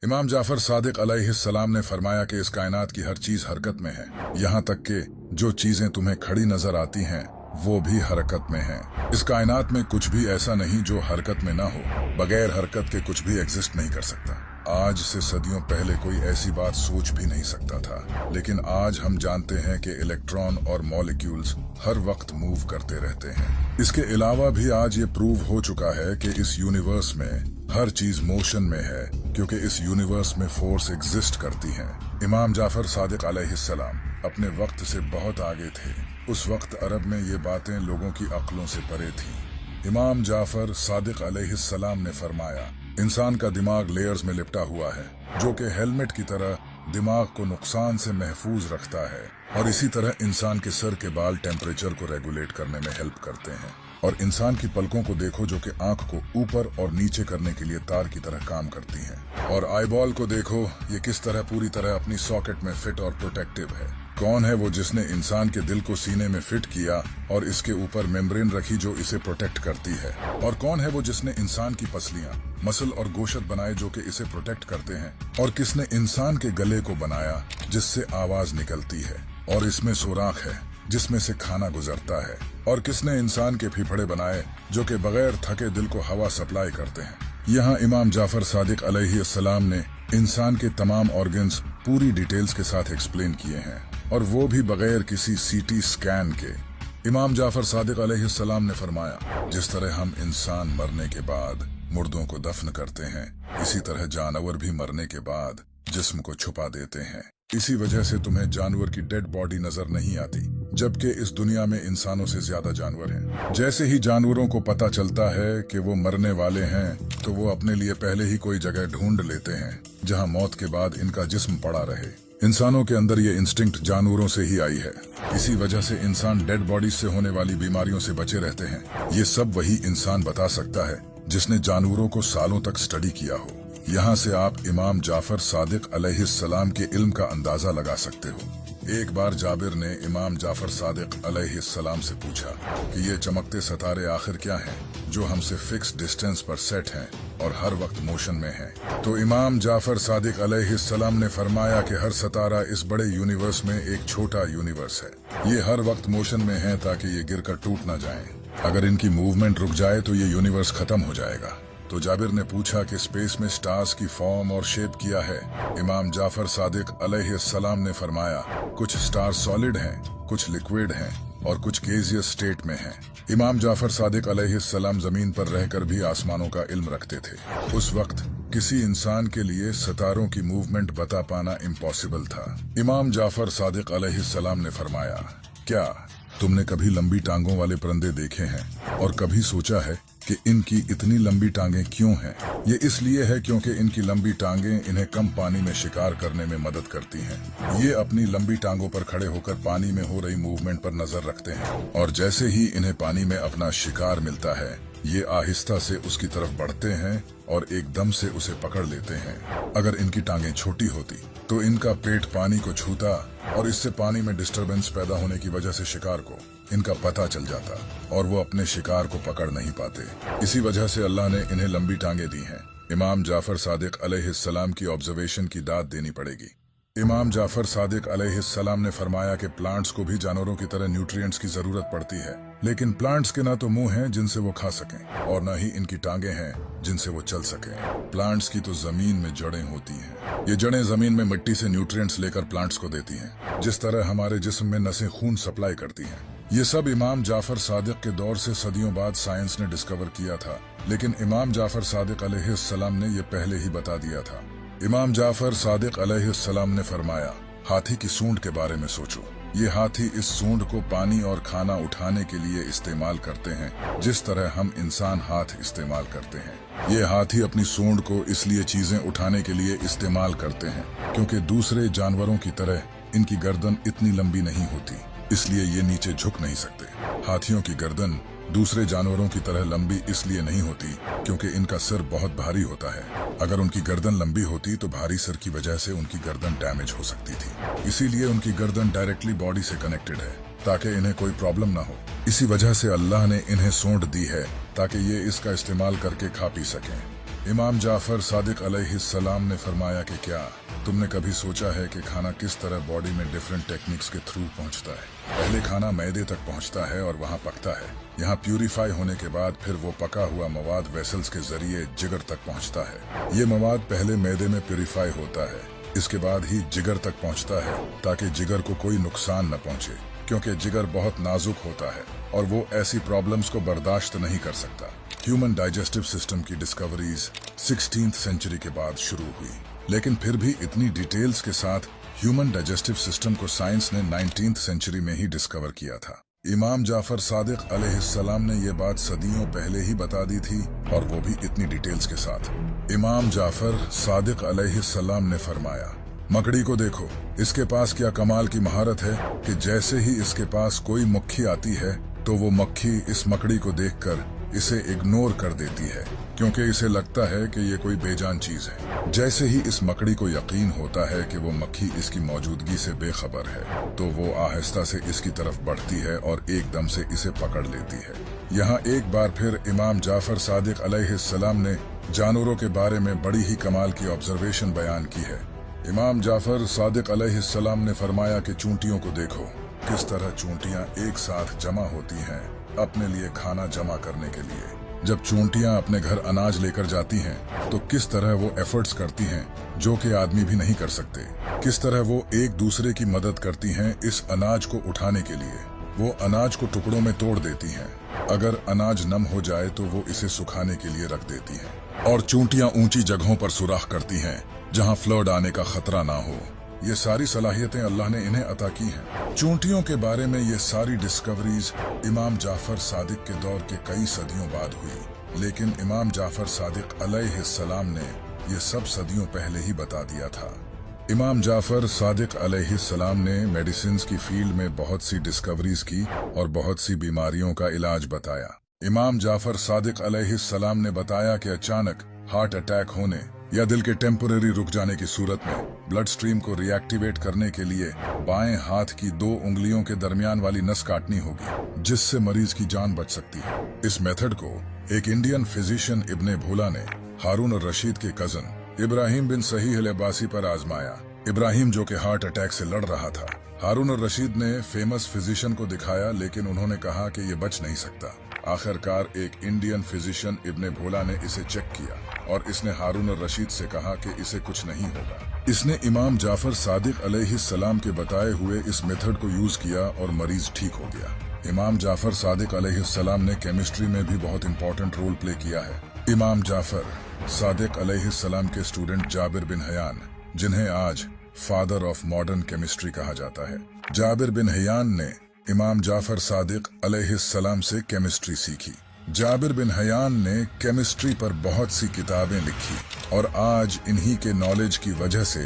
इमाम जाफर सादिक अलैहिस्सलाम ने फरमाया कि इस कायनात की हर चीज हरकत में है, यहाँ तक कि जो चीजें तुम्हें खड़ी नजर आती हैं वो भी हरकत में हैं। इस कायनात में कुछ भी ऐसा नहीं जो हरकत में ना हो। बगैर हरकत के कुछ भी एग्जिस्ट नहीं कर सकता। आज से सदियों पहले कोई ऐसी बात सोच भी नहीं सकता था, लेकिन आज हम जानते हैं कि इलेक्ट्रॉन और मॉलिक्यूल्स हर वक्त मूव करते रहते हैं। इसके अलावा भी आज ये प्रूव हो चुका है कि इस यूनिवर्स में हर चीज मोशन में है, क्योंकि इस यूनिवर्स में फोर्स एग्जिस्ट करती है। इमाम जाफर सादिक अलैहिस्सलाम अपने वक्त से बहुत आगे थे। उस वक्त अरब में ये बातें लोगों की अक्लों से परे थी। इमाम जाफर सादिक अलैहिस्सलाम ने फरमाया, इंसान का दिमाग लेयर्स में लिपटा हुआ है, जो कि हेलमेट की तरह दिमाग को नुकसान से महफूज रखता है, और इसी तरह इंसान के सर के बाल टेम्परेचर को रेगुलेट करने में हेल्प करते हैं। और इंसान की पलकों को देखो, जो कि आंख को ऊपर और नीचे करने के लिए तार की तरह काम करती हैं। और आईबॉल को देखो, ये किस तरह पूरी तरह अपनी सॉकेट में फिट और प्रोटेक्टिव है। कौन है वो जिसने इंसान के दिल को सीने में फिट किया और इसके ऊपर मेम्ब्रेन रखी जो इसे प्रोटेक्ट करती है? और कौन है वो जिसने इंसान की पसलियां, मसल और गोशत बनाए जो कि इसे प्रोटेक्ट करते हैं? और किसने इंसान के गले को बनाया जिससे आवाज निकलती है और इसमें सुराख है जिसमें से खाना गुजरता है? और किसने इंसान के फेफड़े बनाए जो कि बगैर थके दिल को हवा सप्लाई करते हैं? यहाँ इमाम जाफर सादिक अलैहिस्सलाम ने इंसान के तमाम ऑर्गन्स पूरी डिटेल्स के साथ एक्सप्लेन किए हैं, और वो भी बगैर किसी सीटी स्कैन के। इमाम जाफर सादिक अलैहिस्सलाम ने फरमाया, जिस तरह हम इंसान मरने के बाद मुर्दों को दफन करते हैं, इसी तरह जानवर भी मरने के बाद जिस्म को छुपा देते हैं। इसी वजह से तुम्हें जानवर की डेड बॉडी नजर नहीं आती, जबकि इस दुनिया में इंसानों से ज्यादा जानवर हैं। जैसे ही जानवरों को पता चलता है कि वो मरने वाले हैं, तो वो अपने लिए पहले ही कोई जगह ढूंढ लेते हैं जहां मौत के बाद इनका जिस्म पड़ा रहे। इंसानों के अंदर ये इंस्टिंक्ट जानवरों से ही आई है। इसी वजह से इंसान डेड बॉडी से होने वाली बीमारियों से बचे रहते हैं। ये सब वही इंसान बता सकता है जिसने जानवरों को सालों तक स्टडी किया हो। यहाँ से आप इमाम जाफर सादिक अलैहिस्सलाम के इल्म का अंदाजा लगा सकते हो। एक बार जाबिर ने इमाम जाफर सादिक अलैहिस्सलाम से पूछा कि ये चमकते सितारे आखिर क्या हैं जो हमसे फिक्स डिस्टेंस पर सेट हैं और हर वक्त मोशन में हैं? तो इमाम जाफर सादिक अलैहिस्सलाम ने फरमाया कि हर सितारा इस बड़े यूनिवर्स में एक छोटा यूनिवर्स है। ये हर वक्त मोशन में है ताकि ये गिरकर टूट ना जाएं। अगर इनकी मूवमेंट रुक जाए तो ये यूनिवर्स खत्म हो जाएगा। तो जाबिर ने पूछा कि स्पेस में स्टार्स की फॉर्म और शेप क्या है? इमाम जाफर सादिक अलैहिस्सलाम ने फरमाया, कुछ स्टार सॉलिड हैं, कुछ लिक्विड हैं और कुछ गेजियस स्टेट में हैं। इमाम जाफर सादिक अलैहिस्सलाम जमीन पर रहकर भी आसमानों का इल्म रखते थे। उस वक्त किसी इंसान के लिए सितारों की मूवमेंट बता पाना इम्पॉसिबल था। इमाम जाफर सादिक अलैहिस्सलाम ने फरमाया, क्या तुमने कभी लंबी टांगों वाले परिंदे देखे हैं और कभी सोचा है कि इनकी इतनी लंबी टांगें क्यों हैं? ये इसलिए है क्योंकि इनकी लंबी टांगें इन्हें कम पानी में शिकार करने में मदद करती हैं। ये अपनी लंबी टांगों पर खड़े होकर पानी में हो रही मूवमेंट पर नजर रखते हैं, और जैसे ही इन्हें पानी में अपना शिकार मिलता है, ये आहिस्ता से उसकी तरफ बढ़ते हैं और एकदम से उसे पकड़ लेते हैं। अगर इनकी टांगें छोटी होती तो इनका पेट पानी को छूता और इससे पानी में डिस्टरबेंस पैदा होने की वजह से शिकार को इनका पता चल जाता और वो अपने शिकार को पकड़ नहीं पाते। इसी वजह से अल्लाह ने इन्हें लंबी टांगें दी हैं। इमाम जाफर सादिक अलैहिस्सलाम की ऑब्जर्वेशन की दाद देनी पड़ेगी। इमाम जाफर सादिक अलैहिस्सलाम ने फरमाया कि प्लांट्स को भी जानवरों की तरह न्यूट्रिएंट्स की जरूरत पड़ती है, लेकिन प्लांट्स के ना तो मुंह हैं जिनसे वो खा सकें और न ही इनकी टांगें हैं जिनसे वो चल सकें। प्लांट्स की तो जमीन में जड़ें होती हैं। ये जड़ें जमीन में मिट्टी से न्यूट्रिएंट्स लेकर प्लांट्स को देती हैं, जिस तरह हमारे जिस्म में नसें खून सप्लाई करती हैं। ये सब इमाम जाफर सादिक के दौर से सदियों बाद साइंस ने डिस्कवर किया था, लेकिन इमाम जाफर सादिक अलैहिस्सलाम ने ये पहले ही बता दिया था। इमाम जाफर सादिक अलैहिस्सलाम ने फरमाया, हाथी की सूंड के बारे में सोचो। ये हाथी इस सूंड को पानी और खाना उठाने के लिए इस्तेमाल करते हैं, जिस तरह हम इंसान हाथ इस्तेमाल करते हैं। ये हाथी अपनी सूंड को इसलिए चीजें उठाने के लिए इस्तेमाल करते हैं क्योंकि दूसरे जानवरों की तरह इनकी गर्दन इतनी लंबी नहीं होती, इसलिए ये नीचे झुक नहीं सकते। हाथियों की गर्दन दूसरे जानवरों की तरह लंबी इसलिए नहीं होती क्योंकि इनका सिर बहुत भारी होता है। अगर उनकी गर्दन लंबी होती तो भारी सिर की वजह से उनकी गर्दन डैमेज हो सकती थी। इसीलिए उनकी गर्दन डायरेक्टली बॉडी से कनेक्टेड है ताकि इन्हें कोई प्रॉब्लम ना हो। इसी वजह से अल्लाह ने इन्हें सूंड दी है ताकि ये इसका इस्तेमाल करके खा पी सकें। इमाम जाफर सादिक अलैहिस्सलाम ने फरमाया कि क्या तुमने कभी सोचा है कि खाना किस तरह बॉडी में डिफरेंट टेक्निक्स के थ्रू पहुंचता है। पहले खाना मैदे तक पहुंचता है और वहां पकता है। यहाँ प्यूरिफाई होने के बाद फिर वो पका हुआ मवाद वेसल्स के जरिए जिगर तक पहुंचता है। ये मवाद पहले मैदे में प्यूरिफाई होता है, इसके बाद ही जिगर तक पहुंचता है ताकि जिगर को कोई नुकसान न पहुंचे, क्योंकि जिगर बहुत नाजुक होता है और वो ऐसी प्रॉब्लम्स को बर्दाश्त नहीं कर सकता। ह्यूमन डाइजेस्टिव सिस्टम की डिस्कवरीज 16th सेंचुरी के बाद शुरू हुई, लेकिन फिर भी इतनी डिटेल्स के साथ ह्यूमन डाइजेस्टिव सिस्टम को साइंस ने 19th सेंचुरी में ही डिस्कवर किया था। इमाम जाफर सादिक अलैहिस्सलाम ने ये बात सदियों पहले ही बता दी थी, और वो भी इतनी डिटेल्स के साथ। इमाम जाफर सादिक अलैहिस्सलाम ने फरमाया, मकड़ी को देखो, इसके पास क्या कमाल की महारत है कि जैसे ही इसके पास कोई मक्खी आती है तो वो मक्खी इस मकड़ी को देखकर इसे इग्नोर कर देती है, क्योंकि इसे लगता है कि ये कोई बेजान चीज है। जैसे ही इस मकड़ी को यकीन होता है कि वो मक्खी इसकी मौजूदगी से बेखबर है, तो वो आहिस्ता से इसकी तरफ बढ़ती है और एकदम से इसे पकड़ लेती है। यहाँ एक बार फिर इमाम जाफर सादिक अलैहिस्सलाम ने जानवरों के बारे में बड़ी ही कमाल की ऑब्जर्वेशन बयान की है। इमाम जाफर सादिक अलैहिस्सलाम ने फरमाया कि चूंटियों को देखो, किस तरह चूंटियां एक साथ जमा होती हैं अपने लिए खाना जमा करने के लिए। जब चूंटियां अपने घर अनाज लेकर जाती हैं तो किस तरह वो एफर्ट्स करती हैं जो कि आदमी भी नहीं कर सकते। किस तरह वो एक दूसरे की मदद करती हैं इस अनाज को उठाने के लिए। वो अनाज को टुकड़ों में तोड़ देती हैं। अगर अनाज नम हो जाए तो वो इसे सुखाने के लिए रख देती हैं। और चूंटियां ऊंची जगहों पर सुराख करती हैं जहां फ्लड आने का खतरा ना हो। ये सारी सलाहियतें अल्लाह ने इन्हें अता की हैं। चूंटियों के बारे में ये सारी डिस्कवरीज इमाम जाफर सादिक के दौर के कई सदियों बाद हुई, लेकिन इमाम जाफर सादिक अलैहिस्सलाम ने ये सब सदियों पहले ही बता दिया था। इमाम जाफर सादिक अलैहिस्सलाम ने मेडिसिन की फील्ड में बहुत सी डिस्कवरीज की और बहुत सी बीमारियों का इलाज बताया। इमाम जाफर सादिक अलैहिस्सलाम ने बताया कि अचानक हार्ट अटैक होने या दिल के टेम्पररी रुक जाने की सूरत में ब्लड स्ट्रीम को रिएक्टिवेट करने के लिए बाएं हाथ की 2 उंगलियों के दरमियान वाली नस काटनी होगी, जिससे मरीज की जान बच सकती है। इस मेथड को एक इंडियन फिजिशियन इब्ने भोला ने हारून और रशीद के कजन इब्राहिम बिन सहीह अल अब्बासी पर आजमाया। इब्राहिम जो कि हार्ट अटैक से लड़ रहा था, हारून और रशीद ने फेमस फिजिशियन को दिखाया, लेकिन उन्होंने कहा कि ये बच नहीं सकता। आखिरकार एक इंडियन फिजिशियन इब्ने भोला ने इसे चेक किया और इसने हारून और रशीद से कहा कि इसे कुछ नहीं होगा। इसने इमाम जाफर सादिक अलैहिस्सलाम के बताए हुए इस मेथड को यूज किया और मरीज ठीक हो गया। इमाम जाफर सादिक अलैहिस्सलाम ने केमिस्ट्री में भी बहुत इंपॉर्टेंट रोल प्ले किया है। इमाम जाफर सादिक अलैहिस्सलाम के स्टूडेंट जाबिर बिन हयान, जिन्हें आज फादर ऑफ मॉडर्न केमिस्ट्री कहा जाता है, जाबिर बिन हयान ने इमाम जाफर सादिक अलैहिस्सलाम से केमिस्ट्री सीखी। जाबिर बिन हयान ने केमिस्ट्री पर बहुत सी किताबें लिखी और आज इन्हीं के नॉलेज की वजह से